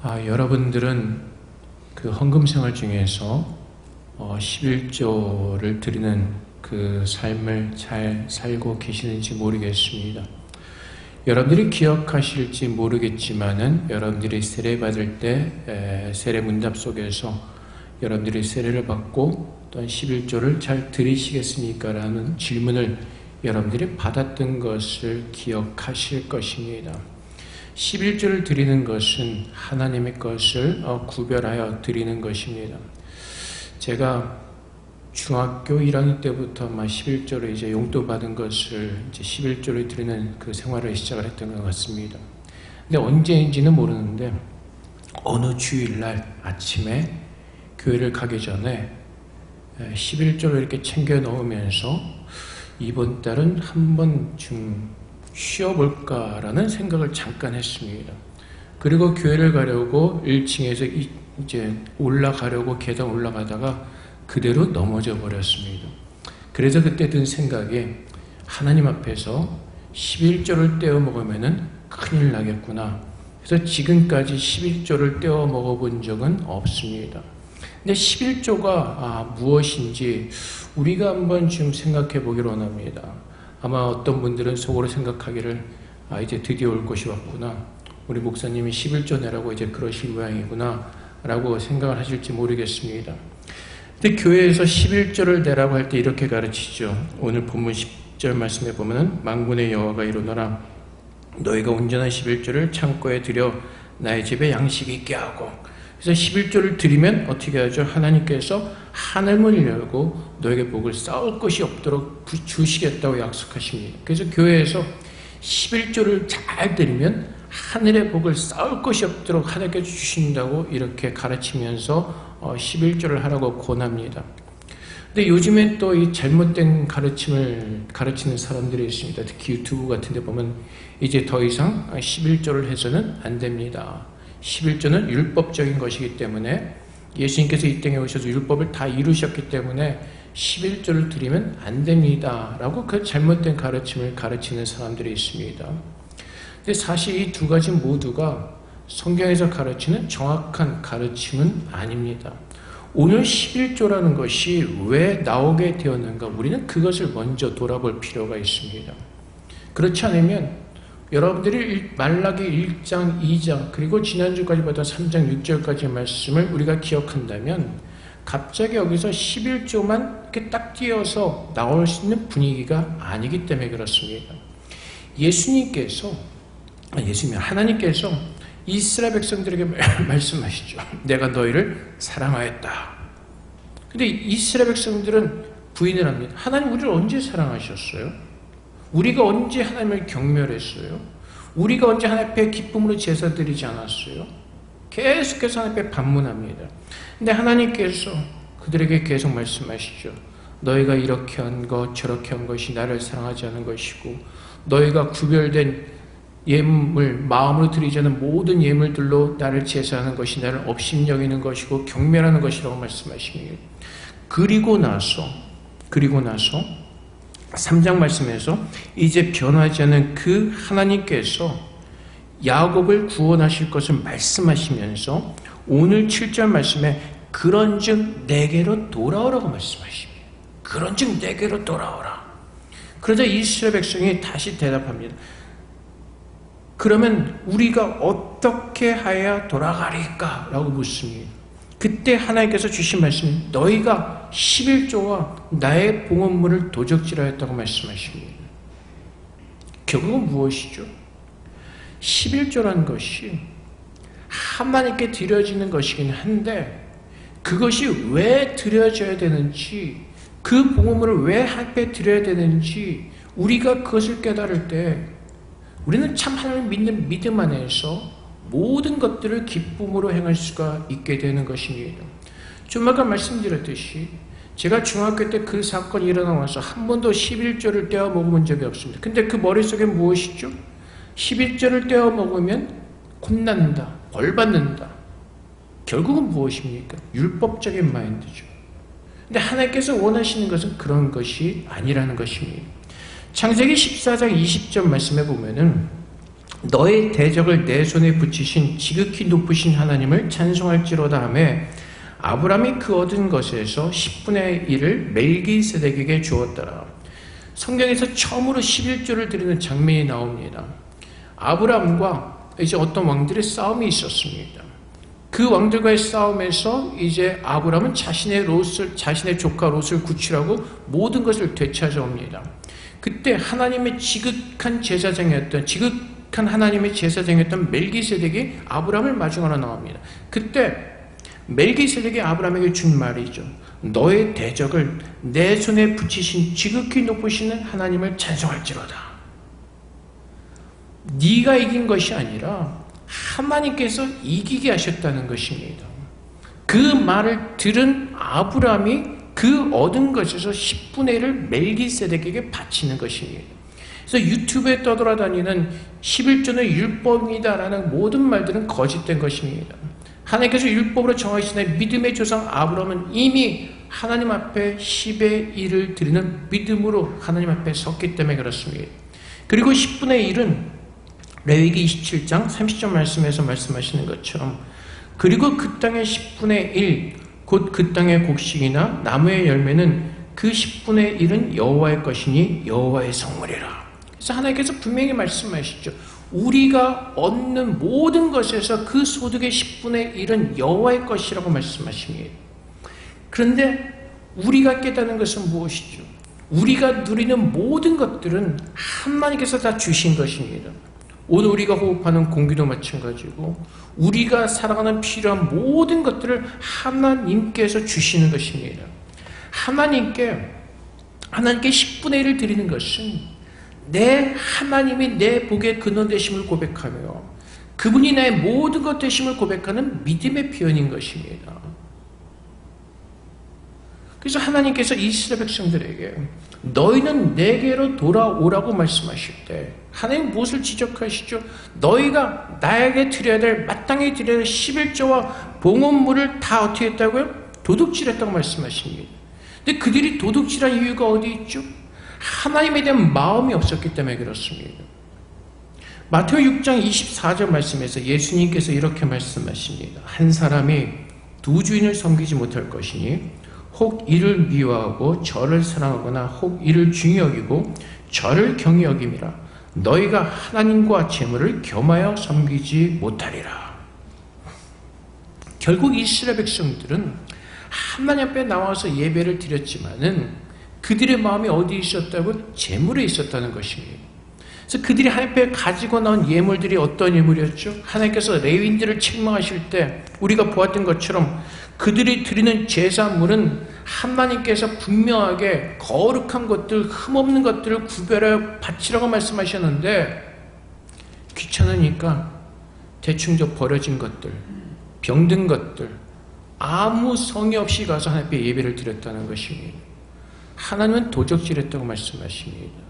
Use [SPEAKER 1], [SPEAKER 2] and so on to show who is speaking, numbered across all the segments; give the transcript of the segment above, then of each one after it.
[SPEAKER 1] 여러분들은 그 헌금 생활 중에서 11조를 드리는 그 삶을 잘 살고 계시는지 모르겠습니다. 여러분들이 기억하실지 모르겠지만은 여러분들이 세례 받을 때 세례 문답 속에서 여러분들이 세례를 받고 또한 11조를 잘 드리시겠습니까? 라는 질문을 여러분들이 받았던 것을 기억하실 것입니다. 11조를 드리는 것은 하나님의 것을 구별하여 드리는 것입니다. 제가 중학교 1학년 때부터 11조를 이제 용돈 받은 것을 이제 11조를 드리는 그 생활을 시작을 했던 것 같습니다. 근데 언제인지는 모르는데 어느 주일날 아침에 교회를 가기 전에 11조를 이렇게 챙겨 넣으면서 이번 달은 한번 좀 쉬어볼까라는 생각을 잠깐 했습니다. 그리고 교회를 가려고 1층에서 이제 올라가려고 계단 올라가다가 그대로 넘어져 버렸습니다. 그래서 그때 든 생각이 하나님 앞에서 11조를 떼어 먹으면 큰일 나겠구나. 그래서 지금까지 11조를 떼어 먹어본 적은 없습니다. 근데 11조가 무엇인지 우리가 한번 좀 생각해 보기를 원합니다. 아마 어떤 분들은 속으로 생각하기를 이제 드디어 올 것이 왔구나. 우리 목사님이 11조 내라고 이제 그러실 모양이구나 라고 생각을 하실지 모르겠습니다. 근데 교회에서 11조를 내라고 할 때 이렇게 가르치죠. 오늘 본문 10절 말씀에 보면은 만군의 여호와가 이르노라 너희가 온전한 11조를 창고에 들여 나의 집에 양식이 있게 하고. 그래서 11조를 드리면 어떻게 하죠? 하나님께서 하늘문을 열고 너에게 복을 쌓을 것이 없도록 주시겠다고 약속하십니다. 그래서 교회에서 11조를 잘 드리면 하늘의 복을 쌓을 것이 없도록 하나님께 주신다고 이렇게 가르치면서 11조를 하라고 권합니다. 근데 요즘엔 또 이 잘못된 가르침을 가르치는 사람들이 있습니다. 특히 유튜브 같은 데 보면 이제 더 이상 11조를 해서는 안 됩니다. 11조는 율법적인 것이기 때문에 예수님께서 이 땅에 오셔서 율법을 다 이루셨기 때문에 11조를 드리면 안 됩니다. 라고 그 잘못된 가르침을 가르치는 사람들이 있습니다. 근데 사실 이 두 가지 모두가 성경에서 가르치는 정확한 가르침은 아닙니다. 오늘 11조라는 것이 왜 나오게 되었는가? 우리는 그것을 먼저 돌아볼 필요가 있습니다. 그렇지 않으면 여러분들이 말라기 1장, 2장 그리고 지난주까지 봤던 3장, 6절까지의 말씀을 우리가 기억한다면 갑자기 여기서 11조만 이렇게 딱 띄어서 나올 수 있는 분위기가 아니기 때문에 그렇습니다. 하나님께서 이스라엘 백성들에게 말씀하시죠. 내가 너희를 사랑하였다. 근데 이스라엘 백성들은 부인을 합니다. 하나님 우리를 언제 사랑하셨어요? 우리가 언제 하나님을 경멸했어요? 우리가 언제 하나님 앞에 기쁨으로 제사 드리지 않았어요? 계속해서 하나님 앞에 반문합니다. 근데 하나님께서 그들에게 계속 말씀하시죠. 너희가 이렇게 한 것 저렇게 한 것이 나를 사랑하지 않은 것이고 너희가 구별된 예물 마음으로 드리지 않은 모든 예물들로 나를 제사하는 것이 나를 업신여기는 것이고 경멸하는 것이라고 말씀하십니다. 그리고 나서 3장 말씀에서 이제 변하지 않은 그 하나님께서 야곱을 구원하실 것을 말씀하시면서 오늘 7절 말씀에 그런즉 내게로 돌아오라고 말씀하십니다. 그런즉 내게로 돌아오라. 그러자 이스라엘 백성이 다시 대답합니다. 그러면 우리가 어떻게 하여야 돌아가리까? 라고 묻습니다. 그때 하나님께서 주신 말씀은 너희가 11조와 나의 봉헌물을 도적질하였다고 말씀하십니다. 결국은 무엇이죠? 11조라는 것이 하나님께 드려지는 것이긴 한데 그것이 왜 드려져야 되는지 그 봉헌물을 왜 하나님께 드려야 되는지 우리가 그것을 깨달을 때 우리는 참 하나님을 믿는 믿음 안에서 모든 것들을 기쁨으로 행할 수가 있게 되는 것입니다. 좀 아까 말씀드렸듯이 제가 중학교 때 그 사건이 일어나서 한 번도 11조를 떼어 먹어본 적이 없습니다. 근데 그 머릿속에 무엇이죠? 11조를 떼어 먹으면 혼난다, 벌 받는다. 결국은 무엇입니까? 율법적인 마인드죠. 근데 하나님께서 원하시는 것은 그런 것이 아니라는 것입니다. 창세기 14장 20절 말씀해 보면은 너의 대적을 내 손에 붙이신 지극히 높으신 하나님을 찬송할지로다 하며 아브라함이 그 얻은 것에서 10분의 1을 멜기세덱에게 주었더라. 성경에서 처음으로 11조를 드리는 장면이 나옵니다. 아브라함과 이제 어떤 왕들의 싸움이 있었습니다. 그 왕들과의 싸움에서 이제 아브라함은 자신의 조카 롯을 구출하고 모든 것을 되찾아옵니다. 그때 하나님의 지극한 하나님의 제사장이었던 멜기세덱이 아브라함을 마중하러 나옵니다. 그때 멜기세덱이 아브라함에게 준 말이죠. 너의 대적을 내 손에 붙이신 지극히 높으시는 하나님을 찬송할지로다. 네가 이긴 것이 아니라 하나님께서 이기게 하셨다는 것입니다. 그 말을 들은 아브라함이 그 얻은 것에서 10분의 1을 멜기세덱에게 바치는 것입니다. 그래서 유튜브에 떠돌아다니는 11조는 율법이다라는 모든 말들은 거짓된 것입니다. 하나님께서 율법으로 정하신 믿음의 조상 아브라함은 이미 하나님 앞에 10의 1을 드리는 믿음으로 하나님 앞에 섰기 때문에 그렇습니다. 그리고 10분의 1은 레위기 27장 30절 말씀에서 말씀하시는 것처럼 그리고 그 땅의 10분의 1 곧 그 땅의 곡식이나 나무의 열매는 그 10분의 1은 여호와의 것이니 여호와의 성물이라. 그래서 하나님께서 분명히 말씀하시죠. 우리가 얻는 모든 것에서 그 소득의 10분의 1은 여호와의 것이라고 말씀하십니다. 그런데 우리가 깨닫는 것은 무엇이죠? 우리가 누리는 모든 것들은 하나님께서 다 주신 것입니다. 오늘 우리가 호흡하는 공기도 마찬가지고 우리가 살아가는 필요한 모든 것들을 하나님께서 주시는 것입니다. 하나님께 10분의 1을 드리는 것은 내 하나님이 내 복의 근원 되심을 고백하며 그분이 나의 모든 것 되심을 고백하는 믿음의 표현인 것입니다. 그래서 하나님께서 이스라엘 백성들에게 너희는 내게로 돌아오라고 말씀하실 때 하나님 무엇을 지적하시죠? 너희가 나에게 드려야 될 마땅히 드려야 될 11조와 봉헌물을 다 어떻게 했다고요? 도둑질했다고 말씀하십니다. 근데 그들이 도둑질한 이유가 어디 있죠? 하나님에 대한 마음이 없었기 때문에 그렇습니다. 마태오 6장 24절 말씀에서 예수님께서 이렇게 말씀하십니다. 한 사람이 두 주인을 섬기지 못할 것이니 혹 이를 미워하고 저를 사랑하거나 혹 이를 중히 여기고 저를 경히 여김이라. 너희가 하나님과 재물을 겸하여 섬기지 못하리라. 결국 이스라엘 백성들은 하나님 앞에 나와서 예배를 드렸지만은 그들의 마음이 어디 있었다고? 재물에 있었다는 것입니다. 그래서 그들이 하나님 앞에 가지고 나온 예물들이 어떤 예물이었죠? 하나님께서 레위인들을 책망하실 때 우리가 보았던 것처럼 그들이 드리는 제사물은 하나님께서 분명하게 거룩한 것들, 흠없는 것들을 구별하여 바치라고 말씀하셨는데 귀찮으니까 대충 저 버려진 것들, 병든 것들, 아무 성의 없이 가서 하나님 앞에 예배를 드렸다는 것입니다. 하나님은 도적질했다고 말씀하십니다.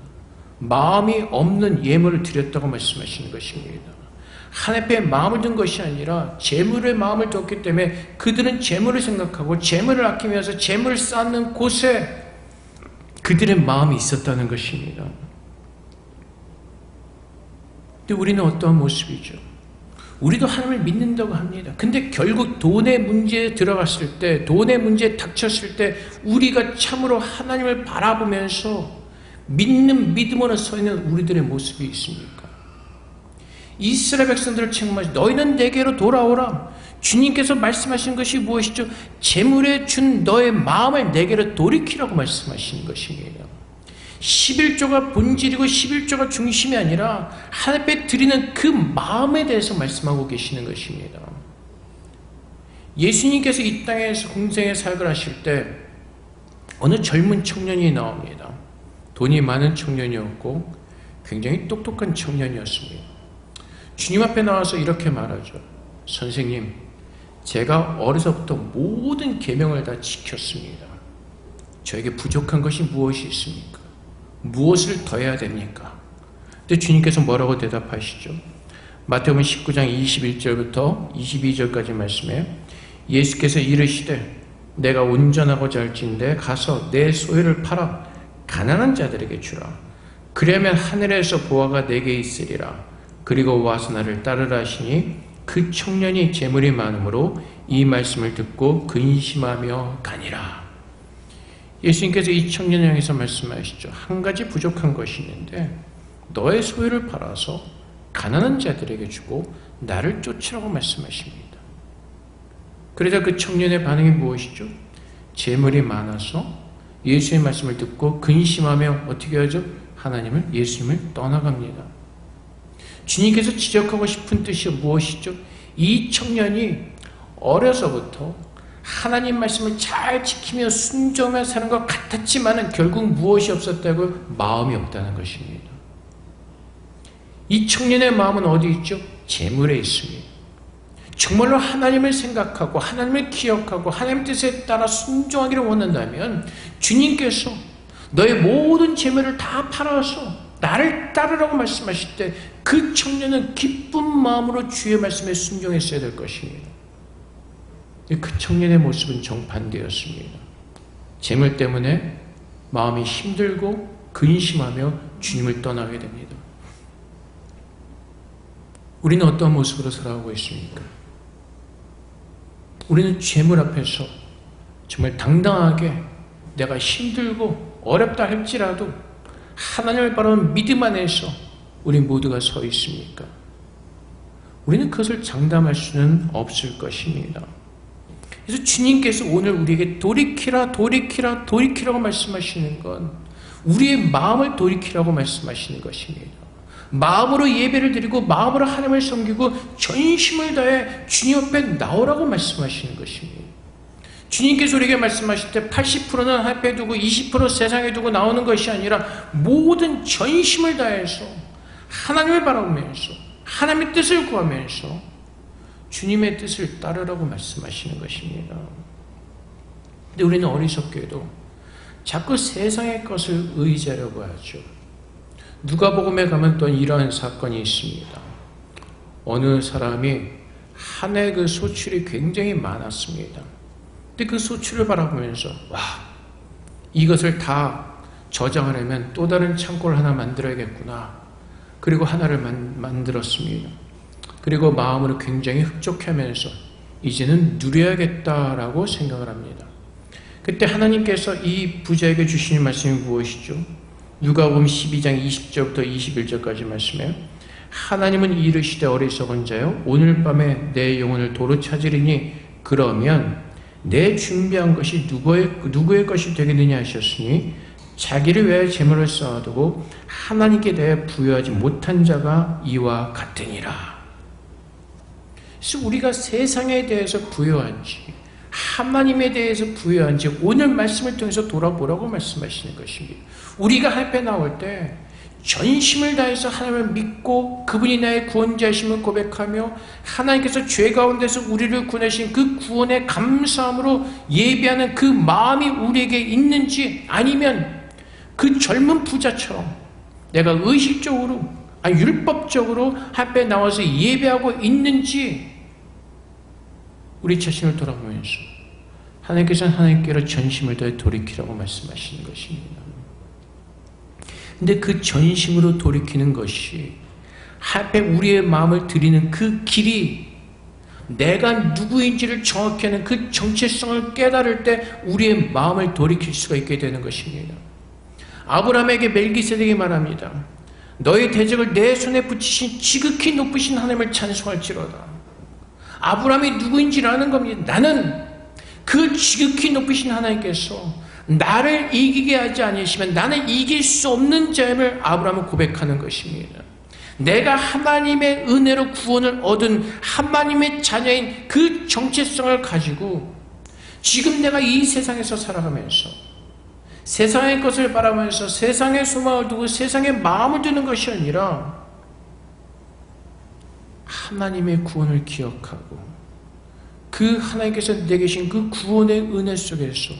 [SPEAKER 1] 마음이 없는 예물을 드렸다고 말씀하시는 것입니다. 하나님 앞에 마음을 둔 것이 아니라 재물의 마음을 뒀기 때문에 그들은 재물을 생각하고 재물을 아끼면서 재물을 쌓는 곳에 그들의 마음이 있었다는 것입니다. 근데 우리는 어떠한 모습이죠? 우리도 하나님을 믿는다고 합니다. 근데 결국 돈의 문제에 들어갔을 때, 돈의 문제에 닥쳤을 때 우리가 참으로 하나님을 바라보면서 믿는 믿음으로 서 있는 우리들의 모습이 있습니까? 이스라엘 백성들을 책망하시 너희는 내게로 돌아오라. 주님께서 말씀하신 것이 무엇이죠? 재물에 준 너의 마음을 내게로 돌이키라고 말씀하시는 것입니다. 11조가 본질이고 11조가 중심이 아니라 하나님 앞에 드리는 그 마음에 대해서 말씀하고 계시는 것입니다. 예수님께서 이 땅에서 공생의 사역을 하실 때 어느 젊은 청년이 나옵니다. 돈이 많은 청년이었고 굉장히 똑똑한 청년이었습니다. 주님 앞에 나와서 이렇게 말하죠. 선생님, 제가 어려서부터 모든 계명을 다 지켰습니다. 저에게 부족한 것이 무엇이 있습니까? 무엇을 더 해야 됩니까? 근데 주님께서 뭐라고 대답하시죠? 마태복음 19장 21절부터 22절까지 말씀에 예수께서 이르시되 내가 온전하고자 할진대 가서 내 소유를 팔아 가난한 자들에게 주라. 그러면 하늘에서 보화가 내게 있으리라. 그리고 와서 나를 따르라 하시니 그 청년이 재물이 많으므로 이 말씀을 듣고 근심하며 가니라. 예수님께서 이 청년을 향해서 말씀하시죠. 한 가지 부족한 것이 있는데 너의 소유를 팔아서 가난한 자들에게 주고 나를 쫓으라고 말씀하십니다. 그러자 그 청년의 반응이 무엇이죠? 재물이 많아서 예수의 말씀을 듣고 근심하며 어떻게 하죠? 예수님을 떠나갑니다. 주님께서 지적하고 싶은 뜻이 무엇이죠? 이 청년이 어려서부터 하나님 말씀을 잘 지키며 순종하며 사는 것 같았지만 결국 무엇이 없었다고? 마음이 없다는 것입니다. 이 청년의 마음은 어디 있죠? 재물에 있습니다. 정말로 하나님을 생각하고 하나님을 기억하고 하나님 뜻에 따라 순종하기를 원한다면 주님께서 너의 모든 재물을 다 팔아서 나를 따르라고 말씀하실 때 그 청년은 기쁜 마음으로 주의 말씀에 순종했어야 될 것입니다. 그 청년의 모습은 정반대였습니다. 재물 때문에 마음이 힘들고 근심하며 주님을 떠나게 됩니다. 우리는 어떤 모습으로 살아가고 있습니까? 우리는 재물 앞에서 정말 당당하게 내가 힘들고 어렵다 할지라도 하나님을 바라보는 믿음 안에서 우리 모두가 서 있습니까? 우리는 그것을 장담할 수는 없을 것입니다. 그래서 주님께서 오늘 우리에게 돌이키라고 말씀하시는 건 우리의 마음을 돌이키라고 말씀하시는 것입니다. 마음으로 예배를 드리고 마음으로 하나님을 섬기고 전심을 다해 주님 앞에 나오라고 말씀하시는 것입니다. 주님께서 우리에게 말씀하실 때 80%는 앞에 두고 20% 세상에 두고 나오는 것이 아니라 모든 전심을 다해서 하나님을 바라보면서 하나님의 뜻을 구하면서 주님의 뜻을 따르라고 말씀하시는 것입니다. 근데 우리는 어리석게도 자꾸 세상의 것을 의지하려고 하죠. 누가복음에 가면 또 이러한 사건이 있습니다. 어느 사람이 한 해 그 소출이 굉장히 많았습니다. 근데 그 소출을 바라보면서 이것을 다 저장하려면 또 다른 창고를 하나 만들어야겠구나. 그리고 하나를 만들었습니다. 그리고 마음으로 굉장히 흡족해하면서 이제는 누려야겠다라고 생각을 합니다. 그때 하나님께서 이 부자에게 주시는 말씀이 무엇이죠? 누가복음 12장 20절부터 21절까지 말씀해요. 하나님은 이르시되 어리석은 자여 오늘 밤에 내 영혼을 도로 찾으리니 그러면 내 준비한 것이 누구의 것이 되겠느냐 하셨으니 자기를 위하여 재물을 쌓아두고 하나님께 대해 부여하지 못한 자가 이와 같으니라. 그래서 우리가 세상에 대해서 부여한지 하나님에 대해서 부여한지 오늘 말씀을 통해서 돌아보라고 말씀하시는 것입니다. 우리가 앞에 나올 때 전심을 다해서 하나님을 믿고 그분이 나의 구원자이심을 고백하며 하나님께서 죄 가운데서 우리를 구원하신 그 구원에 감사함으로 예배하는 그 마음이 우리에게 있는지 아니면 그 젊은 부자처럼 내가 의식적으로 율법적으로 앞에 나와서 예배하고 있는지 우리 자신을 돌아보면서 하나님께서는 하나님께로 전심을 다해 돌이키라고 말씀하시는 것입니다. 근데 그 전심으로 돌이키는 것이 앞에 우리의 마음을 드리는 그 길이 내가 누구인지를 정확히 하는 그 정체성을 깨달을 때 우리의 마음을 돌이킬 수가 있게 되는 것입니다. 아브라함에게 멜기세덱이 말합니다. 너의 대적을 내 손에 붙이신 지극히 높으신 하나님을 찬송할지로다. 아브라함이 누구인지를 아는 겁니다. 나는 그 지극히 높으신 하나님께서 나를 이기게 하지 않으시면 나는 이길 수 없는 자임을 아브라함은 고백하는 것입니다. 내가 하나님의 은혜로 구원을 얻은 하나님의 자녀인 그 정체성을 가지고 지금 내가 이 세상에서 살아가면서 세상의 것을 바라면서 세상의 소망을 두고 세상의 마음을 두는 것이 아니라 하나님의 구원을 기억하고 그 하나님께서 내게 계신 그 구원의 은혜 속에서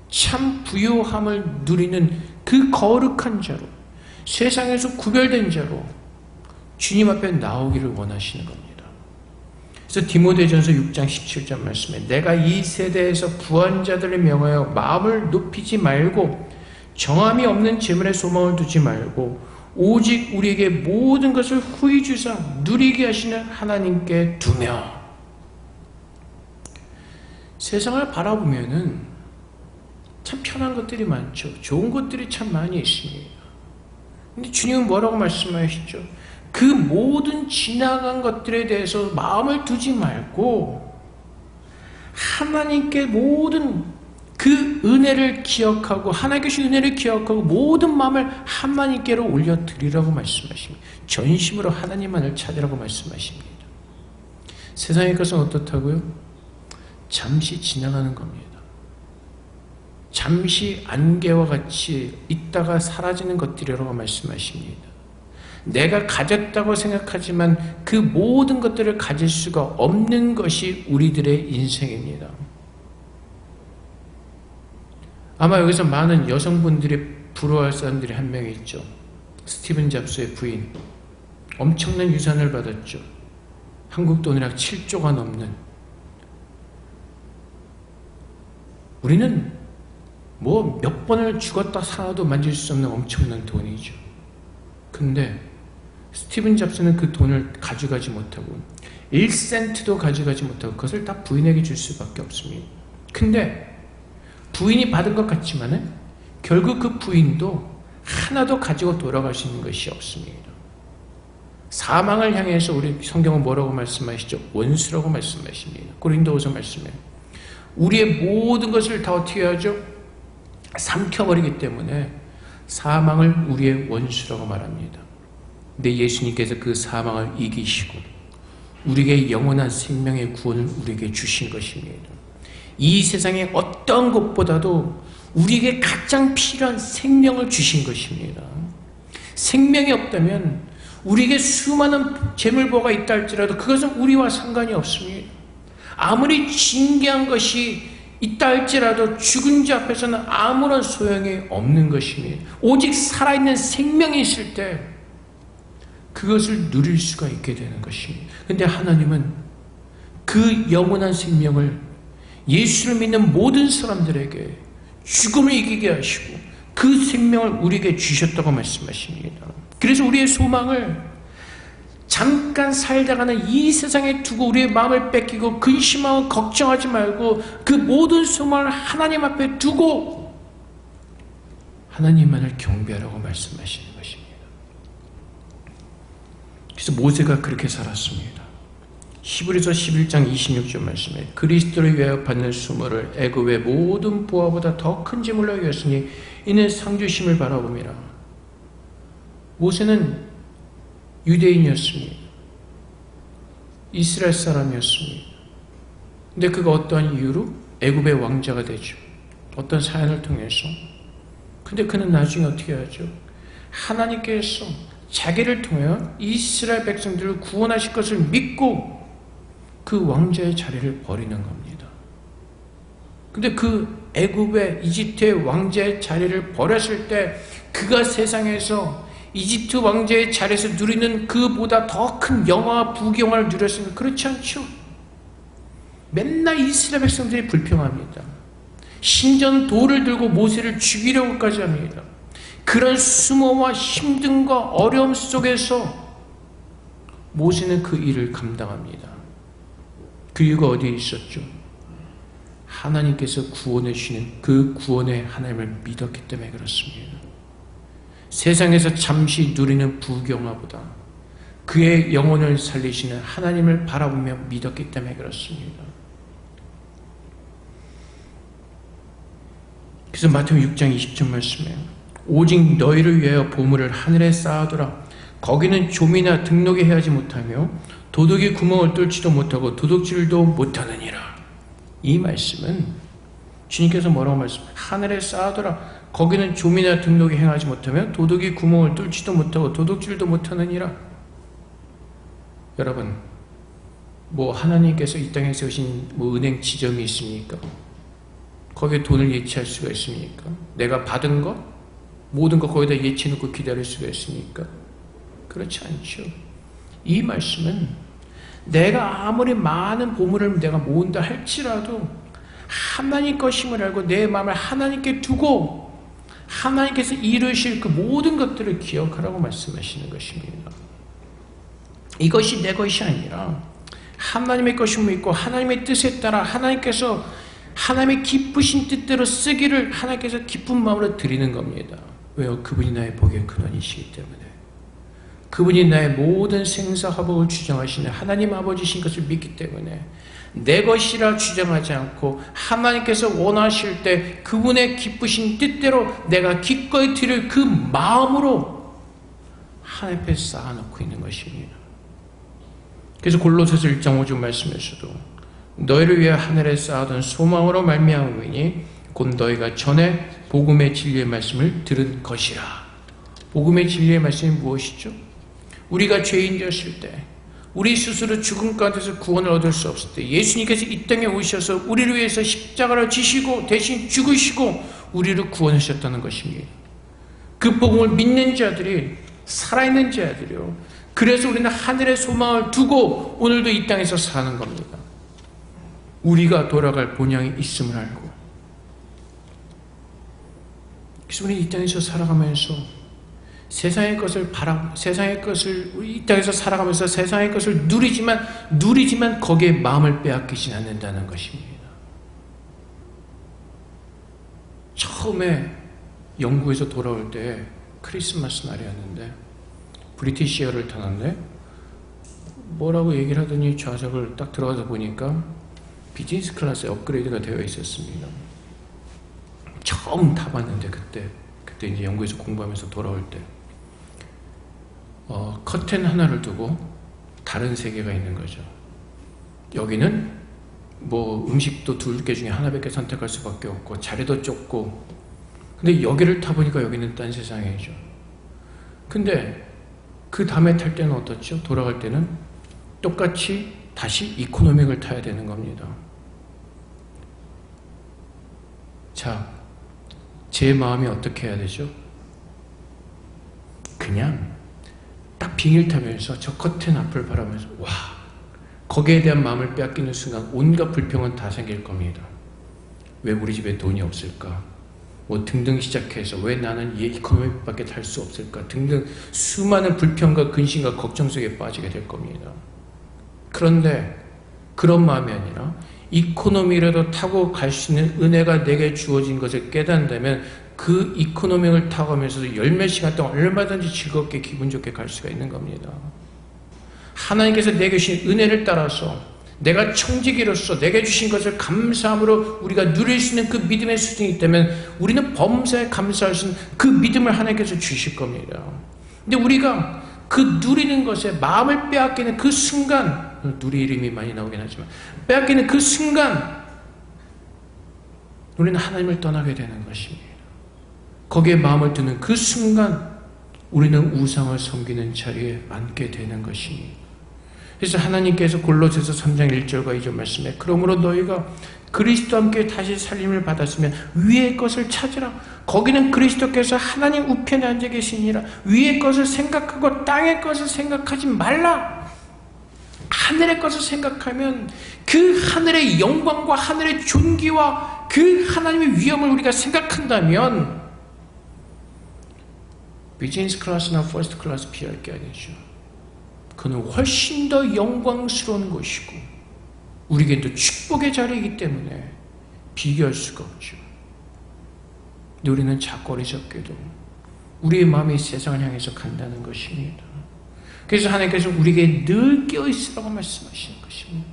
[SPEAKER 1] 참 부요함을 누리는 그 거룩한 자로 세상에서 구별된 자로 주님 앞에 나오기를 원하시는 겁니다. 그래서 디모데전서 6장 17절 말씀에 내가 이 세대에서 부한 자들을 명하여 마음을 높이지 말고 정함이 없는 재물에 소망을 두지 말고 오직 우리에게 모든 것을 후히 주사 누리게 하시는 하나님께 두며. 세상을 바라보면은 참 편한 것들이 많죠. 좋은 것들이 참 많이 있습니다. 근데 주님은 뭐라고 말씀하시죠? 그 모든 지나간 것들에 대해서 마음을 두지 말고 하나님께 모든 그 은혜를 기억하고 하나님께 주신 은혜를 기억하고 모든 마음을 하나님께로 올려드리라고 말씀하십니다. 전심으로 하나님만을 찾으라고 말씀하십니다. 세상의 것은 어떻다고요? 잠시 지나가는 겁니다. 잠시 안개와 같이 있다가 사라지는 것들이라고 말씀하십니다. 내가 가졌다고 생각하지만 그 모든 것들을 가질 수가 없는 것이 우리들의 인생입니다. 아마 여기서 많은 여성분들이 부러워할 사람들이 한 명 있죠. 스티븐 잡스의 부인. 엄청난 유산을 받았죠. 한국 돈으로 약 7조가 넘는. 우리는 뭐 몇 번을 죽었다 살아도 만질 수 없는 엄청난 돈이죠. 근데 스티븐 잡스는 그 돈을 가져가지 못하고 1센트도 가져가지 못하고 그것을 다 부인에게 줄 수밖에 없습니다. 근데 부인이 받은 것 같지만은 결국 그 부인도 하나도 가지고 돌아갈 수 있는 것이 없습니다. 사망을 향해서 우리 성경은 뭐라고 말씀하시죠? 원수라고 말씀하십니다. 고린도후서 말씀에 우리의 모든 것을 다 어떻게 하죠? 삼켜버리기 때문에 사망을 우리의 원수라고 말합니다. 근데 예수님께서 그 사망을 이기시고 우리에게 영원한 생명의 구원을 우리에게 주신 것입니다. 이 세상의 어떤 것보다도 우리에게 가장 필요한 생명을 주신 것입니다. 생명이 없다면 우리에게 수많은 재물보가 있다 할지라도 그것은 우리와 상관이 없습니다. 아무리 진귀한 것이 있다 할지라도 죽은 자 앞에서는 아무런 소용이 없는 것입니다. 오직 살아있는 생명이 있을 때 그것을 누릴 수가 있게 되는 것입니다. 그런데 하나님은 그 영원한 생명을 예수를 믿는 모든 사람들에게 죽음을 이기게 하시고 그 생명을 우리에게 주셨다고 말씀하십니다. 그래서 우리의 소망을 잠깐 살다가는 이 세상에 두고 우리의 마음을 뺏기고 근심하고 걱정하지 말고 그 모든 소망을 하나님 앞에 두고 하나님만을 경배하라고 말씀하시는 것입니다. 그래서 모세가 그렇게 살았습니다. 히브리서 11장 26절 말씀에 그리스도를 위하여 받는 수모를 애굽의 모든 부하보다 더 큰 제물로 여겼으니 이는 상주심을 바라봅니다. 모세는 유대인이었습니다. 이스라엘 사람이었습니다. 근데 그가 어떠한 이유로 애굽의 왕자가 되죠. 어떤 사연을 통해서. 근데 그는 나중에 어떻게 하죠? 하나님께서 자기를 통해 이스라엘 백성들을 구원하실 것을 믿고 그 왕자의 자리를 버리는 겁니다. 근데 그 애굽의 이집트의 왕자의 자리를 버렸을 때 그가 세상에서 이집트 왕자의 자리에서 누리는 그보다 더 큰 영화와 부귀영화를 누렸으면 그렇지 않죠? 맨날 이스라엘 백성들이 불평합니다. 신전 돌을 들고 모세를 죽이려고까지 합니다. 그런 수모와 힘듦과 어려움 속에서 모세는 그 일을 감당합니다. 그 이유가 어디에 있었죠? 하나님께서 구원해 주시는 그 구원의 하나님을 믿었기 때문에 그렇습니다. 세상에서 잠시 누리는 부경화보다 그의 영혼을 살리시는 하나님을 바라보며 믿었기 때문에 그렇습니다. 그래서 마태복음 6장 20절 말씀에 오직 너희를 위하여 보물을 하늘에 쌓아두라. 거기는 좀이나 등록이 해하지 못하며 도둑이 구멍을 뚫지도 못하고 도둑질도 못하느니라. 이 말씀은 주님께서 뭐라고 말씀하세요? 하늘에 쌓아두라. 거기는 좀이나 등록이 행하지 못하며 도둑이 구멍을 뚫지도 못하고 도둑질도 못하느니라. 여러분, 뭐 하나님께서 이 땅에 세우신 뭐 은행 지점이 있습니까? 거기에 돈을 예치할 수가 있습니까? 내가 받은 것, 모든 것 거기다 예치해놓고 기다릴 수가 있습니까? 그렇지 않죠. 이 말씀은 내가 아무리 많은 보물을 내가 모은다 할지라도 하나님 것임을 알고 내 마음을 하나님께 두고 하나님께서 이루실 그 모든 것들을 기억하라고 말씀하시는 것입니다. 이것이 내 것이 아니라 하나님의 것임을 믿고 하나님의 뜻에 따라 하나님께서 하나님의 기쁘신 뜻대로 쓰기를 하나님께서 기쁜 마음으로 드리는 겁니다. 왜요? 그분이 나의 복의 근원이시기 때문에. 그분이 나의 모든 생사화복을 주장하시는 하나님 아버지신 것을 믿기 때문에 내 것이라 주장하지 않고 하나님께서 원하실 때 그분의 기쁘신 뜻대로 내가 기꺼이 드릴 그 마음으로 하나님 앞에 쌓아놓고 있는 것입니다. 그래서 골로새서 1장 5절 말씀에서도 너희를 위해 하늘에 쌓아둔 소망으로 말미암으니 곧 너희가 전에 복음의 진리의 말씀을 들은 것이라. 복음의 진리의 말씀이 무엇이죠? 우리가 죄인 되었을 때 우리 스스로 죽음 가운데서 구원을 얻을 수 없을 때 예수님께서 이 땅에 오셔서 우리를 위해서 십자가를 지시고 대신 죽으시고 우리를 구원하셨다는 것입니다. 그 복음을 믿는 자들이 살아있는 자들이요. 그래서 우리는 하늘의 소망을 두고 오늘도 이 땅에서 사는 겁니다. 우리가 돌아갈 본향이 있음을 알고. 그래서 우리는 이 땅에서 살아가면서 세상의 것을 우리 이 땅에서 살아가면서 세상의 것을 누리지만 거기에 마음을 빼앗기진 않는다는 것입니다. 처음에 영국에서 돌아올 때 크리스마스 날이었는데 브리티시어를 타는데 뭐라고 얘기를 하더니 좌석을 딱 들어가서 보니까 비즈니스 클래스에 업그레이드가 되어 있었습니다. 처음 타봤는데 그때 이제 영국에서 공부하면서 돌아올 때 커튼 하나를 두고 다른 세계가 있는 거죠. 여기는 뭐 음식도 2개 중에 하나밖에 선택할 수밖에 없고 자리도 좁고, 근데 여기를 타보니까 여기는 딴 세상이죠. 근데 그 다음에 탈 때는 어떻죠? 돌아갈 때는 똑같이 다시 이코노믹을 타야 되는 겁니다. 자, 제 마음이 어떻게 해야 되죠? 그냥 딱 비행기를 타면서 저 커튼 앞을 바라보면서 와, 거기에 대한 마음을 빼앗기는 순간 온갖 불평은 다 생길 겁니다. 왜 우리 집에 돈이 없을까? 뭐 등등 시작해서 왜 나는 이 이코노미밖에 탈 수 없을까? 등등 수많은 불평과 근심과 걱정 속에 빠지게 될 겁니다. 그런데 그런 마음이 아니라 이코노미라도 타고 갈 수 있는 은혜가 내게 주어진 것을 깨닫는다면 그 이코노미를 타고 가면서 열몇 시간 동안 얼마든지 즐겁게 기분 좋게 갈 수가 있는 겁니다. 하나님께서 내게 주신 은혜를 따라서 내가 청지기로서 내게 주신 것을 감사함으로 우리가 누릴 수 있는 그 믿음의 수준이 있다면 우리는 범사에 감사할 수 있는 그 믿음을 하나님께서 주실 겁니다. 근데 우리가 그 누리는 것에 마음을 빼앗기는 그 순간, 누리 이름이 많이 나오긴 하지만 빼앗기는 그 순간 우리는 하나님을 떠나게 되는 것입니다. 거기에 마음을 두는 그 순간 우리는 우상을 섬기는 자리에 앉게 되는 것입니다. 그래서 하나님께서 골로새서 3장 1절과 2절 말씀에 그러므로 너희가 그리스도와 함께 다시 살림을 받았으면 위의 것을 찾으라. 거기는 그리스도께서 하나님 우편에 앉아 계시니라. 위의 것을 생각하고 땅의 것을 생각하지 말라. 하늘의 것을 생각하면 그 하늘의 영광과 하늘의 존귀와 그 하나님의 위엄을 우리가 생각한다면 비즈니스 클래스나 퍼스트 클래스 비할 게 아니죠. 그는 훨씬 더 영광스러운 것이고 우리에게도 축복의 자리이기 때문에 비교할 수가 없죠. 근데 우리는 작고리적게도 우리의 마음이 세상을 향해서 간다는 것입니다. 그래서 하나님께서 우리에게 늘 깨어있으라고 말씀하시는 것입니다.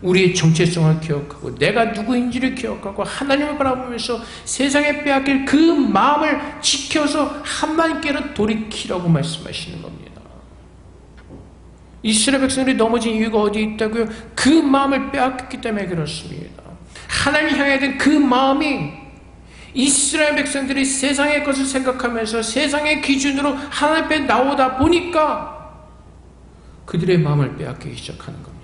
[SPEAKER 1] 우리의 정체성을 기억하고 내가 누구인지를 기억하고 하나님을 바라보면서 세상에 빼앗길 그 마음을 지켜서 하나님께로 돌이키라고 말씀하시는 겁니다. 이스라엘 백성들이 넘어진 이유가 어디 있다고요? 그 마음을 빼앗겼기 때문에 그렇습니다. 하나님 향해 된 그 마음이 이스라엘 백성들이 세상의 것을 생각하면서 세상의 기준으로 하나님 앞에 나오다 보니까 그들의 마음을 빼앗기기 시작하는 겁니다.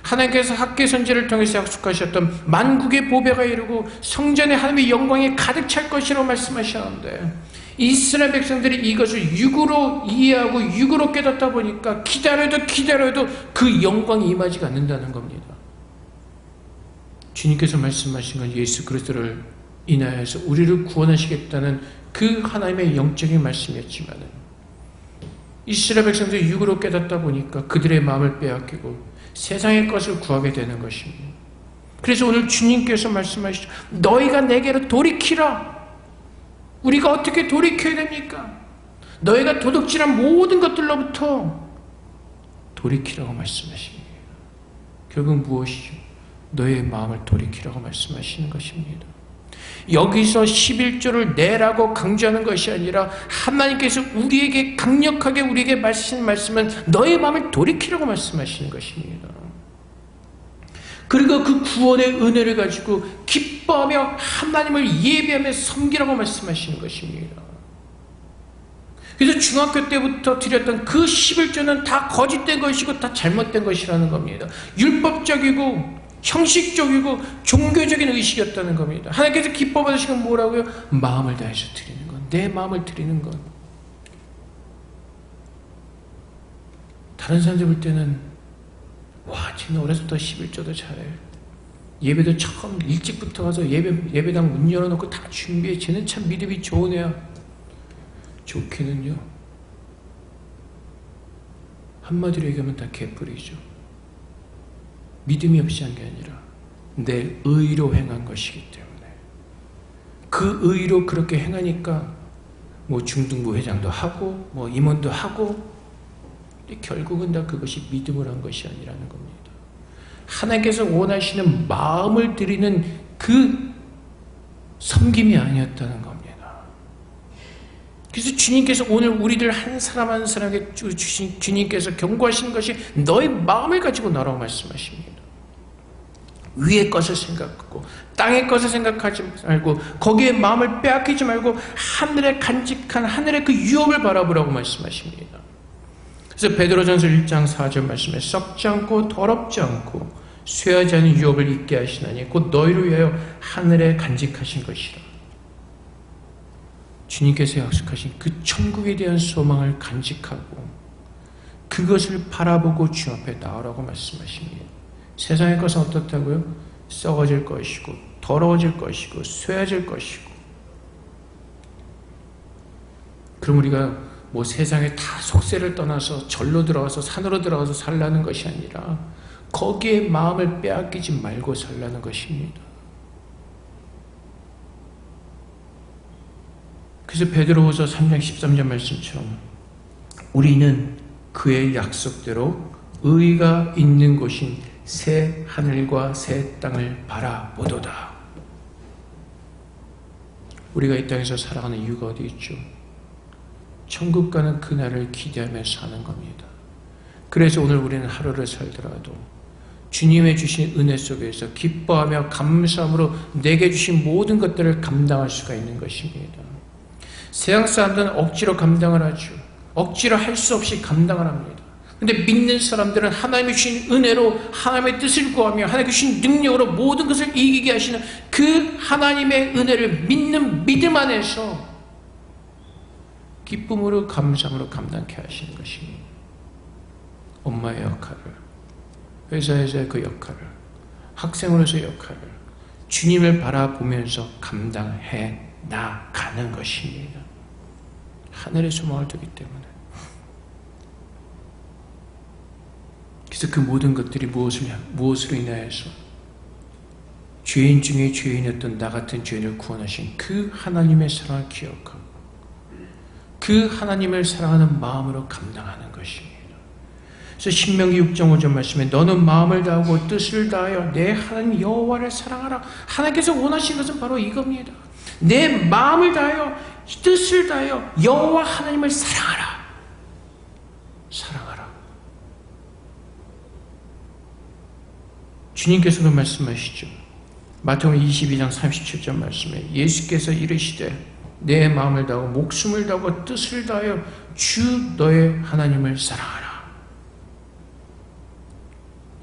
[SPEAKER 1] 하나님께서 학계 선지를 통해서 약속하셨던 만국의 보배가 이루고 성전에 하나님의 영광이 가득 찰 것이라고 말씀하셨는데 이스라엘 백성들이 이것을 육으로 이해하고 육으로 깨닫다 보니까 기다려도 그 영광이 임하지가 않는다는 겁니다. 주님께서 말씀하신 건 예수 그리스도를 인하여서 우리를 구원하시겠다는 그 하나님의 영적인 말씀이었지만은 이스라엘 백성들이 육으로 깨닫다 보니까 그들의 마음을 빼앗기고 세상의 것을 구하게 되는 것입니다. 그래서 오늘 주님께서 말씀하시죠. 너희가 내게로 돌이키라. 우리가 어떻게 돌이켜야 됩니까? 너희가 도둑질한 모든 것들로부터 돌이키라고 말씀하십니다. 결국 무엇이죠? 너희의 마음을 돌이키라고 말씀하시는 것입니다. 여기서 11조를 내라고 강조하는 것이 아니라 하나님께서 우리에게 강력하게 우리에게 말씀하신 말씀은 너의 마음을 돌이키라고 말씀하시는 것입니다. 그리고 그 구원의 은혜를 가지고 기뻐하며 하나님을 예배하며 섬기라고 말씀하시는 것입니다. 그래서 중학교 때부터 드렸던 그 11조는 다 거짓된 것이고 다 잘못된 것이라는 겁니다. 율법적이고 형식적이고 종교적인 의식이었다는 겁니다. 하나님께서 기뻐 받으시는 건 뭐라고요? 마음을 다해서 드리는 것, 내 마음을 드리는 것. 다른 사람들 볼 때는 와, 쟤는 어려서부터 11조도 잘해. 예배도 처음 일찍부터 가서 예배당 문 열어놓고 다 준비해. 쟤는 참 믿음이 좋은 애야. 좋기는요. 한마디로 얘기하면 다 개뿔이죠. 믿음이 없이 한 게 아니라 내 의로 행한 것이기 때문에 그 의로 그렇게 행하니까 뭐 중등부 회장도 하고 뭐 임원도 하고 결국은 다 그것이 믿음을 한 것이 아니라는 겁니다. 하나님께서 원하시는 마음을 드리는 그 섬김이 아니었다는 겁니다. 그래서 주님께서 오늘 우리들 한 사람 한 사람에게 주신 주님께서 경고하시는 것이 너의 마음을 가지고 나라고 말씀하십니다. 위의 것을 생각하고 땅의 것을 생각하지 말고 거기에 마음을 빼앗기지 말고 하늘에 간직한 하늘의 그 유업을 바라보라고 말씀하십니다. 그래서 베드로전서 1장 4절 말씀에 썩지 않고 더럽지 않고 쇠하지 않은 유업을 있게 하시나니 곧 너희를 위하여 하늘에 간직하신 것이라. 주님께서 약속하신 그 천국에 대한 소망을 간직하고 그것을 바라보고 주 앞에 나오라고 말씀하십니다. 세상의 것은 어떻다고요? 썩어질 것이고 더러워질 것이고 쇠해질 것이고. 그럼 우리가 뭐 세상에 다 속세를 떠나서 절로 들어가서 산으로 들어가서 살라는 것이 아니라 거기에 마음을 빼앗기지 말고 살라는 것입니다. 그래서 베드로후서 3장 13절 말씀처럼 우리는 그의 약속대로 의가 있는 곳인 새 하늘과 새 땅을 바라보도다. 우리가 이 땅에서 살아가는 이유가 어디 있죠? 천국 가는 그날을 기대하며 사는 겁니다. 그래서 오늘 우리는 하루를 살더라도 주님의 주신 은혜 속에서 기뻐하며 감사함으로 내게 주신 모든 것들을 감당할 수가 있는 것입니다. 세상 사람들은 억지로 감당을 하죠. 억지로 할 수 없이 감당을 합니다. 근데 믿는 사람들은 하나님이 주신 은혜로 하나님의 뜻을 구하며 하나님이 주신 능력으로 모든 것을 이기게 하시는 그 하나님의 은혜를 믿는 믿음 안에서 기쁨으로 감사함으로 감당케 하시는 것입니다. 엄마의 역할을, 회사에서의 그 역할을, 학생으로서의 역할을 주님을 바라보면서 감당해 나가는 것입니다. 하늘의 소망을 두기 때문에. 그래서 그 모든 것들이 무엇으로 인하여서 죄인 중에 죄인이었던 나 같은 죄인을 구원하신 그 하나님의 사랑을 기억하고 그 하나님을 사랑하는 마음으로 감당하는 것입니다. 그래서 신명기 6장 5절 말씀에 너는 마음을 다하고 뜻을 다하여 내 하나님 여호와를 사랑하라. 하나님께서 원하시는 것은 바로 이겁니다. 내 마음을 다하여 뜻을 다하여 여호와 하나님을 사랑하라. 사랑하라. 주님께서도 말씀하시죠. 마태복음 22장 37절 말씀에 예수께서 이르시되 내 마음을 다하고 목숨을 다하고 뜻을 다하여 주 너의 하나님을 사랑하라.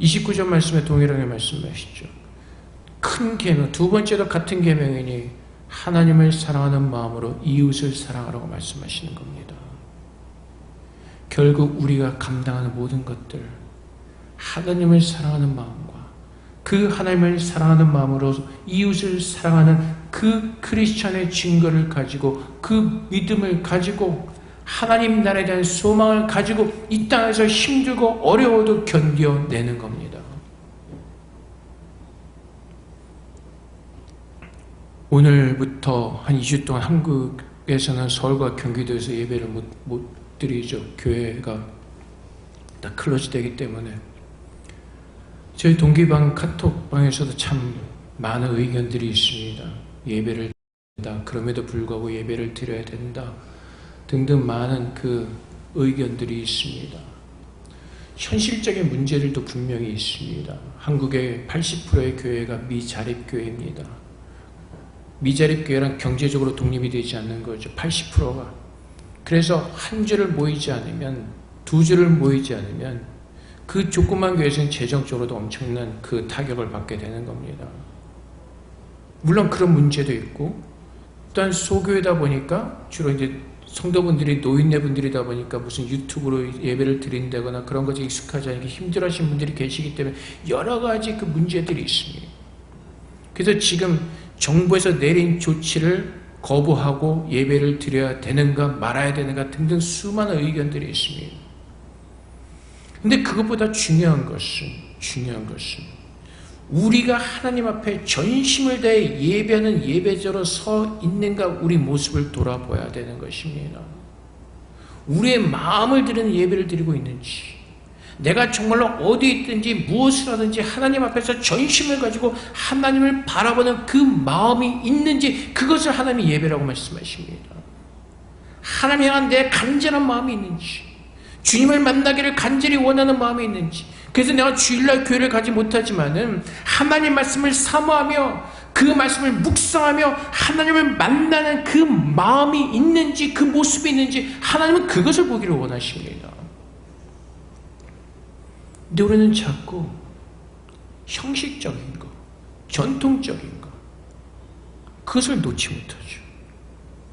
[SPEAKER 1] 29절 말씀에 동일하게 말씀하시죠. 큰 계명, 두 번째도 같은 계명이니 하나님을 사랑하는 마음으로 이웃을 사랑하라고 말씀하시는 겁니다. 결국 우리가 감당하는 모든 것들, 하나님을 사랑하는 마음과 그 하나님을 사랑하는 마음으로 이웃을 사랑하는 그 크리스천의 증거를 가지고 그 믿음을 가지고 하나님 나라에 대한 소망을 가지고 이 땅에서 힘들고 어려워도 견뎌내는 겁니다. 오늘부터 한 2주 동안 한국에서는 서울과 경기도에서 예배를 못 드리죠. 교회가 다 클로즈 되기 때문에. 저희 동기방 카톡방에서도 참 많은 의견들이 있습니다. 예배를 드린다. 그럼에도 불구하고 예배를 드려야 된다. 등등 많은 그 의견들이 있습니다. 현실적인 문제들도 분명히 있습니다. 한국의 80%의 교회가 미자립교회입니다. 미자립교회란 경제적으로 독립이 되지 않는 거죠. 80%가. 그래서 한 주를 모이지 않으면, 두 주를 모이지 않으면 그 조그만 교회에서는 재정적으로도 엄청난 그 타격을 받게 되는 겁니다. 물론 그런 문제도 있고, 또한 소교회다 보니까 주로 이제 성도분들이 노인네분들이다 보니까 무슨 유튜브로 예배를 드린다거나 그런 것에 익숙하지 않게 힘들어하시는 분들이 계시기 때문에 여러 가지 그 문제들이 있습니다. 그래서 지금 정부에서 내린 조치를 거부하고 예배를 드려야 되는가 말아야 되는가 등등 수많은 의견들이 있습니다. 근데 그것보다 중요한 것은 우리가 하나님 앞에 전심을 다해 예배하는 예배자로 서 있는가 우리 모습을 돌아봐야 되는 것입니다. 우리의 마음을 드리는 예배를 드리고 있는지, 내가 정말로 어디에 있든지 무엇을 하든지 하나님 앞에서 전심을 가지고 하나님을 바라보는 그 마음이 있는지, 그것을 하나님이 예배라고 말씀하십니다. 하나님 향한 내 간절한 마음이 있는지, 주님을 만나기를 간절히 원하는 마음이 있는지. 그래서 내가 주일날 교회를 가지 못하지만은 하나님 말씀을 사모하며 그 말씀을 묵상하며 하나님을 만나는 그 마음이 있는지, 그 모습이 있는지 하나님은 그것을 보기를 원하십니다. 근데 우리는 자꾸 형식적인 것, 전통적인 것, 그것을 놓지 못하죠.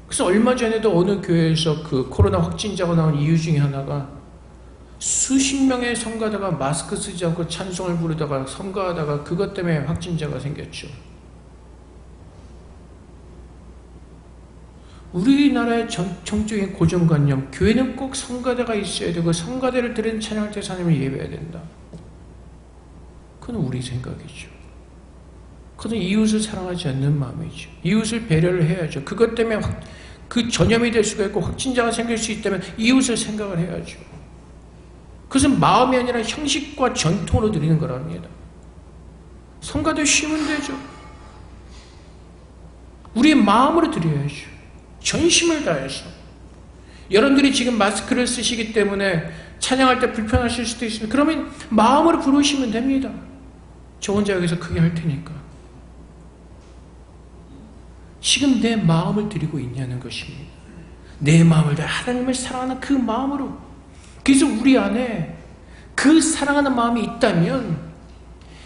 [SPEAKER 1] 그래서 얼마 전에도 어느 교회에서 그 코로나 확진자가 나온 이유 중에 하나가 수십 명의 성가다가 마스크 쓰지 않고 찬송을 부르다가 성가하다가 그것 때문에 확진자가 생겼죠. 우리나라의 정적인 고정관념, 교회는 꼭 성가대가 있어야 되고 성가대를 드리는 찬양할 때 하나님을 예배해야 된다. 그건 우리 생각이죠. 그건 이웃을 사랑하지 않는 마음이죠. 이웃을 배려를 해야죠. 그것 때문에 그 전염이 될 수가 있고 확진자가 생길 수 있다면 이웃을 생각을 해야죠. 그것은 마음이 아니라 형식과 전통으로 드리는 거랍니다. 성가대 쉬면 되죠. 우리의 마음으로 드려야죠. 전심을 다해서. 여러분들이 지금 마스크를 쓰시기 때문에 찬양할 때 불편하실 수도 있습니다. 그러면 마음으로 부르시면 됩니다. 저 혼자 여기서 크게 할 테니까. 지금 내 마음을 드리고 있냐는 것입니다. 내 마음을 다해 하나님을 사랑하는 그 마음으로. 그래서 우리 안에 그 사랑하는 마음이 있다면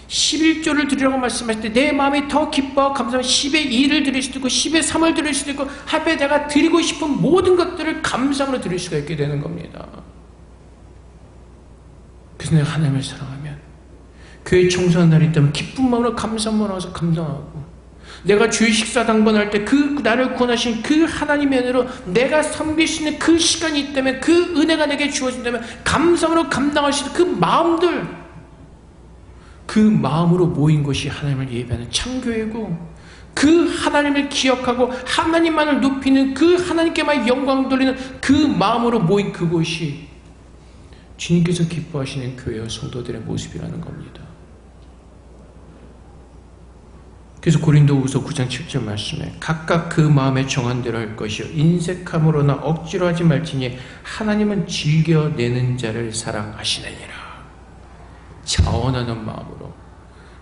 [SPEAKER 1] 11조를 드리라고 말씀하실 때 내 마음이 더 기뻐 감사하면 10의 2를 드릴 수도 있고 10의 3을 드릴 수도 있고 하루에 내가 드리고 싶은 모든 것들을 감사함으로 드릴 수가 있게 되는 겁니다. 그래서 내가 하나님을 사랑하면 교회 청소하는 날이 있다면 기쁜 마음으로 감사함으로 와서 감당하고, 내가 주일 식사 당번할 때 그 나를 구원하신 그 하나님의 은혜로 내가 섬길 수 있는 그 시간이 있다면, 그 은혜가 내게 주어진다면 감사함으로 감당할 수 있는 그 마음들, 그 마음으로 모인 것이 하나님을 예배하는 참교회고, 그 하나님을 기억하고 하나님만을 높이는 그 하나님께만 영광 돌리는 그 마음으로 모인 그곳이 주님께서 기뻐하시는 교회와 성도들의 모습이라는 겁니다. 그래서 고린도후서 9장 7절 말씀에 각각 그 마음에 정한 대로 할 것이요 인색함으로나 억지로 하지 말지니 하나님은 즐겨내는 자를 사랑하시느니라. 자원하는 마음으로,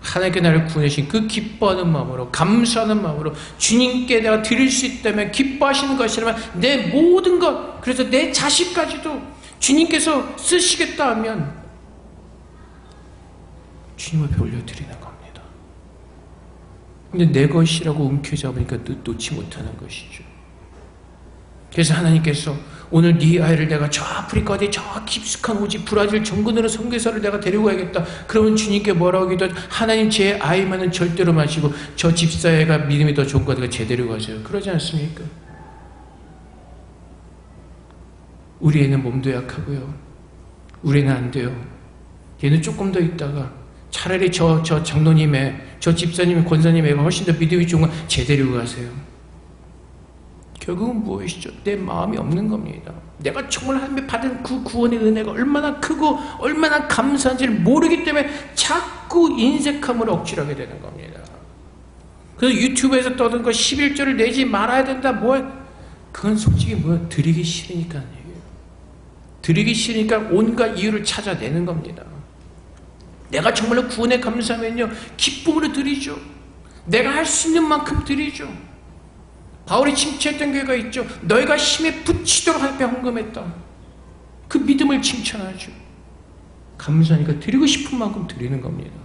[SPEAKER 1] 하나님께 나를 구원하신 그 기뻐하는 마음으로, 감사하는 마음으로, 주님께 내가 드릴 수 있다면, 기뻐하시는 것이라면 내 모든 것, 그래서 내 자식까지도 주님께서 쓰시겠다 하면 주님 앞에 올려드리는 겁니다. 근데 내 것이라고 움켜잡으니까 놓지 못하는 것이죠. 그래서 하나님께서 오늘 네 아이를 내가 저 아프리카 어디 저 깊숙한 오지 브라질 정근으로 선교사를 내가 데리고 가야겠다. 그러면 주님께 뭐라고 기도? 하나님 제 아이만은 절대로 마시고 저 집사애가 믿음이 더 좋은 거니까 제대로 가세요. 그러지 않습니까? 우리 애는 몸도 약하고요. 우리 애는 안 돼요. 얘는 조금 더 있다가 차라리 저 장로님의 저 집사님의 권사님의 애가 훨씬 더 믿음이 좋은 건 제대로 가세요. 결국은 무엇이죠? 내 마음이 없는 겁니다. 내가 정말 하나님의 받은 그 구원의 은혜가 얼마나 크고 얼마나 감사한지를 모르기 때문에 자꾸 인색함을 억지로 하게 되는 겁니다. 그래서 유튜브에서 떠든 거 11조를 내지 말아야 된다. 그건 솔직히 드리기 싫으니까 얘기해요. 드리기 싫으니까 온갖 이유를 찾아내는 겁니다. 내가 정말로 구원에 감사하면요 기쁨으로 드리죠. 내가 할 수 있는 만큼 드리죠. 바울이 칭찬했던 교회가 있죠. 너희가 힘에 붙이도록 하나님께 헌금했다. 그 믿음을 칭찬하죠. 감사하니까 드리고 싶은 만큼 드리는 겁니다.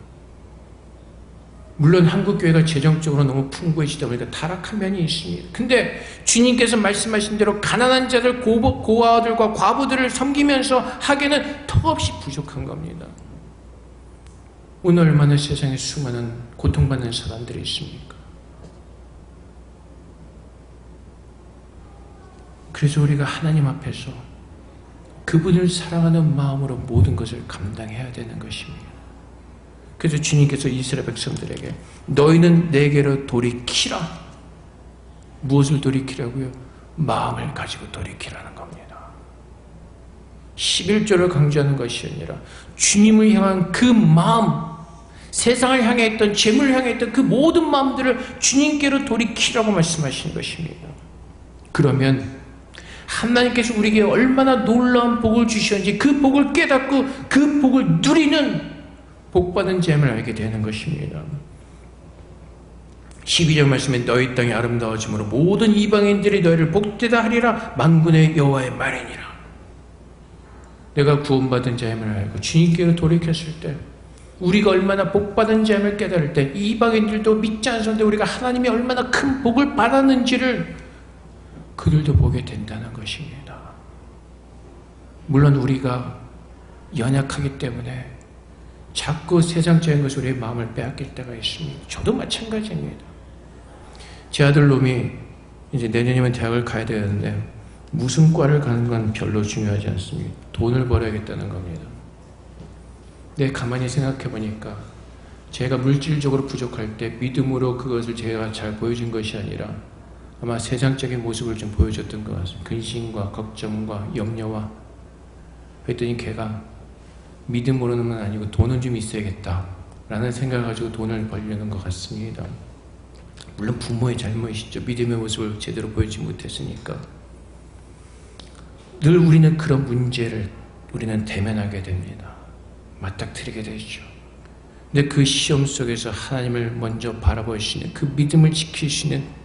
[SPEAKER 1] 물론 한국교회가 재정적으로 너무 풍부해지다 보니까 타락한 면이 있습니다. 근데 주님께서 말씀하신 대로 가난한 자들, 고아들과 과부들을 섬기면서 하기에는 턱없이 부족한 겁니다. 오늘 얼마나 세상에 수많은 고통받는 사람들이 있습니까? 그래서 우리가 하나님 앞에서 그분을 사랑하는 마음으로 모든 것을 감당해야 되는 것입니다. 그래서 주님께서 이스라엘 백성들에게 너희는 내게로 돌이키라. 무엇을 돌이키라고요? 마음을 가지고 돌이키라는 겁니다. 11조를 강조하는 것이 아니라 주님을 향한 그 마음, 세상을 향해 있던 재물을 향해 있던 그 모든 마음들을 주님께로 돌이키라고 말씀하시는 것입니다. 그러면 하나님께서 우리에게 얼마나 놀라운 복을 주셨는지 그 복을 깨닫고 그 복을 누리는 복받은 자임을 알게 되는 것입니다. 12절 말씀에 너희 땅이 아름다워짐으로 모든 이방인들이 너희를 복되다 하리라. 만군의 여호와의 말이니라. 내가 구원받은 자임을 알고 주님께로 돌이켰을 때 우리가 얼마나 복받은 자임을 깨달을 때 이방인들도 믿지 않았는데 우리가 하나님이 얼마나 큰 복을 받았는지를 그들도 보게 된다는 것입니다. 물론 우리가 연약하기 때문에 자꾸 세상적인 것으로 우리의 마음을 빼앗길 때가 있습니다. 저도 마찬가지입니다. 제 아들 놈이 이제 내년이면 대학을 가야 되는데 무슨 과를 가는 건 별로 중요하지 않습니다. 돈을 벌어야겠다는 겁니다. 근데 가만히 생각해 보니까 제가 물질적으로 부족할 때 믿음으로 그것을 제가 잘 보여준 것이 아니라 아마 세상적인 모습을 좀 보여줬던 것 같습니다. 근심과 걱정과 염려와. 그랬더니 걔가 믿음으로는 아니고 돈은 좀 있어야겠다 라는 생각을 가지고 돈을 벌려는 것 같습니다. 물론 부모의 잘못이죠. 믿음의 모습을 제대로 보여주지 못했으니까. 늘 우리는 그런 문제를 우리는 대면하게 됩니다. 맞닥뜨리게 되죠. 근데 그 시험 속에서 하나님을 먼저 바라보시는 그 믿음을 지키시는,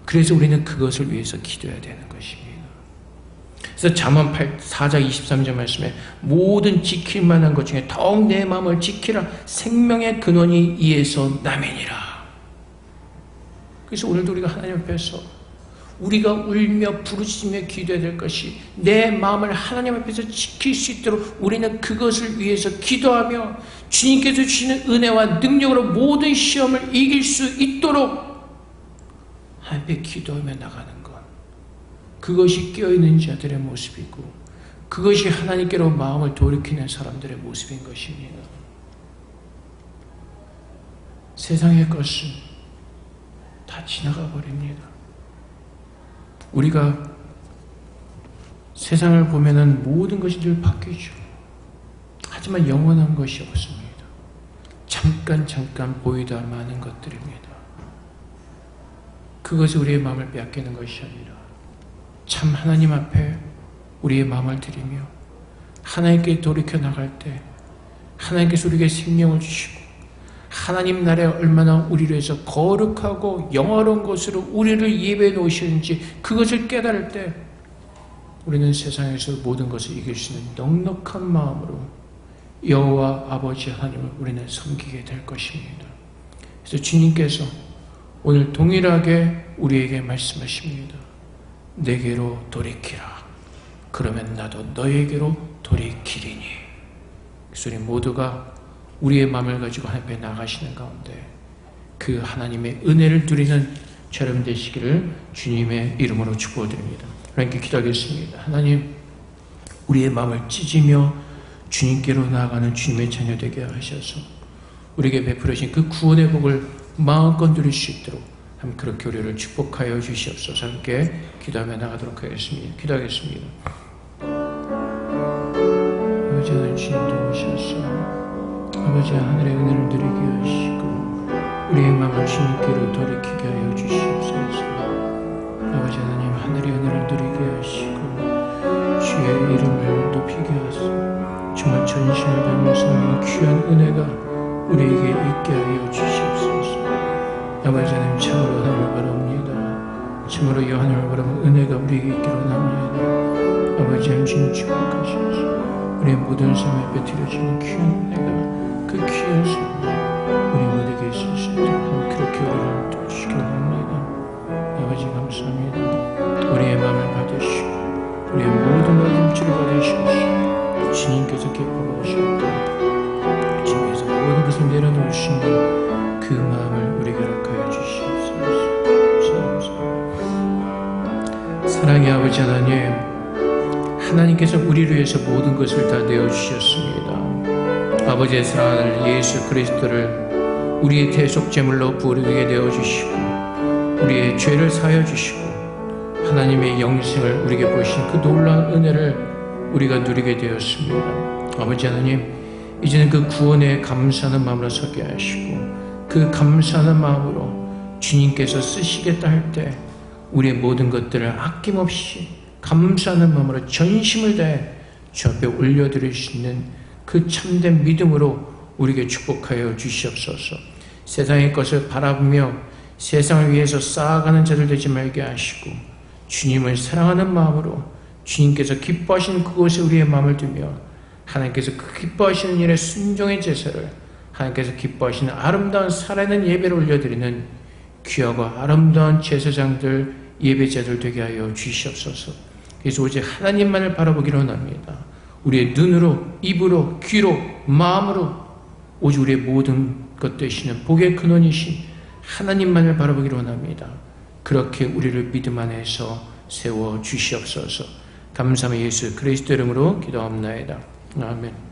[SPEAKER 1] 그래서 우리는 그것을 위해서 기도해야 되는 것입니다. 그래서 잠언 4장 23절 말씀에 모든 지킬 만한 것 중에 더욱 내 마음을 지키라. 생명의 근원이 이에서 나매니라. 그래서 오늘도 우리가 하나님 앞에서 우리가 울며 부르짖으며 기도해야 될 것이 내 마음을 하나님 앞에서 지킬 수 있도록 우리는 그것을 위해서 기도하며 주님께서 주시는 은혜와 능력으로 모든 시험을 이길 수 있도록 하나님께 기도하며 나가는 것, 그것이 깨어있는 자들의 모습이고 그것이 하나님께로 마음을 돌이키는 사람들의 모습인 것입니다. 세상의 것은 다 지나가 버립니다. 우리가 세상을 보면은 모든 것이 늘 바뀌죠. 하지만 영원한 것이 없습니다. 잠깐 보이다 마는 것들입니다. 그것이 우리의 마음을 빼앗기는 것이 아니라 참 하나님 앞에 우리의 마음을 드리며 하나님께 돌이켜 나갈 때 하나님께서 우리에게 생명을 주시고 하나님 나라에 얼마나 우리를 위해서 거룩하고 영화로운 것으로 우리를 예배해 놓으시는지 그것을 깨달을 때 우리는 세상에서 모든 것을 이길 수 있는 넉넉한 마음으로 여호와 아버지 하나님을 우리는 섬기게 될 것입니다. 그래서 주님께서 오늘 동일하게 우리에게 말씀하십니다. 내게로 돌이키라. 그러면 나도 너에게로 돌이키리니. 그래서 우리 모두가 우리의 마음을 가지고 하나님 앞에 나가시는 가운데 그 하나님의 은혜를 누리는 여러분 되시기를 주님의 이름으로 축복드립니다. 하나님께 기도하겠습니다. 하나님, 우리의 마음을 찢으며 주님께로 나아가는 주님의 자녀 되게 하셔서 우리에게 베풀으신 그 구원의 복을 마음껏 누릴 수 있도록 하나님 그렇게 우리를 축복하여 주시옵소서. 함께 기도하며 나가도록 하겠습니다. 기도하겠습니다. 아버지 하나님, 주님 도우셔서 아버지 하늘의 은혜를 누리게 하시고 우리의 마음을 주님께로 돌이키게 하여 주시옵소서. 아버지 하나님, 하늘의 은혜를 누리게 하시고 주의 이름을 높이게 하소서. 정말 전심을 다하면서 귀한 은혜가 우리에게 있게 하여 주시옵소서. 아버지 하나님, 참으로 하나님을 바라옵니다. 참으로 이 하나님을 바라보는 은혜가 우리에게 있기를 원합니다. 아버지 하나님, 주님 축복하셔서 우리의 모든 삶에 베풀어지는 귀한 은혜가 그 귀한 삶을 우리 모두에게 있을 수 있도록 그렇게 우리를 도와주시기 원합니다. 아버지 감사합니다. 우리의 마음을 받으시고 우리의 모든 어둠치를 받으시옵시고 주님께서 기뻐하시고 주님께서 모든 것을 내려놓으시는 그 마음을 우리에게 허락하여 주시옵소서. 사랑의 아버지 하나님, 하나님께서 우리를 위해서 모든 것을 다 내어주셨습니다. 아버지의 사랑하는 아들 예수 그리스도를 우리의 대속제물로 부르게 되어주시고 우리의 죄를 사하여 주시고 하나님의 영생을 우리에게 보이신 그 놀라운 은혜를 우리가 누리게 되었습니다. 아버지 하나님, 이제는 그 구원에 감사하는 마음으로 서게 하시고 그 감사하는 마음으로 주님께서 쓰시겠다 할 때 우리의 모든 것들을 아낌없이 감사하는 마음으로 전심을 다해 주 앞에 올려드릴 수 있는 그 참된 믿음으로 우리에게 축복하여 주시옵소서. 세상의 것을 바라보며 세상을 위해서 쌓아가는 자들 되지 말게 하시고 주님을 사랑하는 마음으로 주님께서 기뻐하시는 그곳에 우리의 마음을 두며 하나님께서 그 기뻐하시는 일에 순종의 제사를 하나님께서 기뻐하시는 아름다운 살아있는 예배를 올려드리는 귀하고 아름다운 제사장들, 예배자들 되게 하여 주시옵소서. 그래서 오직 하나님만을 바라보기를 원합니다. 우리의 눈으로, 입으로, 귀로, 마음으로 오직 우리의 모든 것 되시는 복의 근원이신 하나님만을 바라보기를 원합니다. 그렇게 우리를 믿음 안에서 세워 주시옵소서. 감사하며 예수 그리스도 이름으로 기도합나이다. 아멘.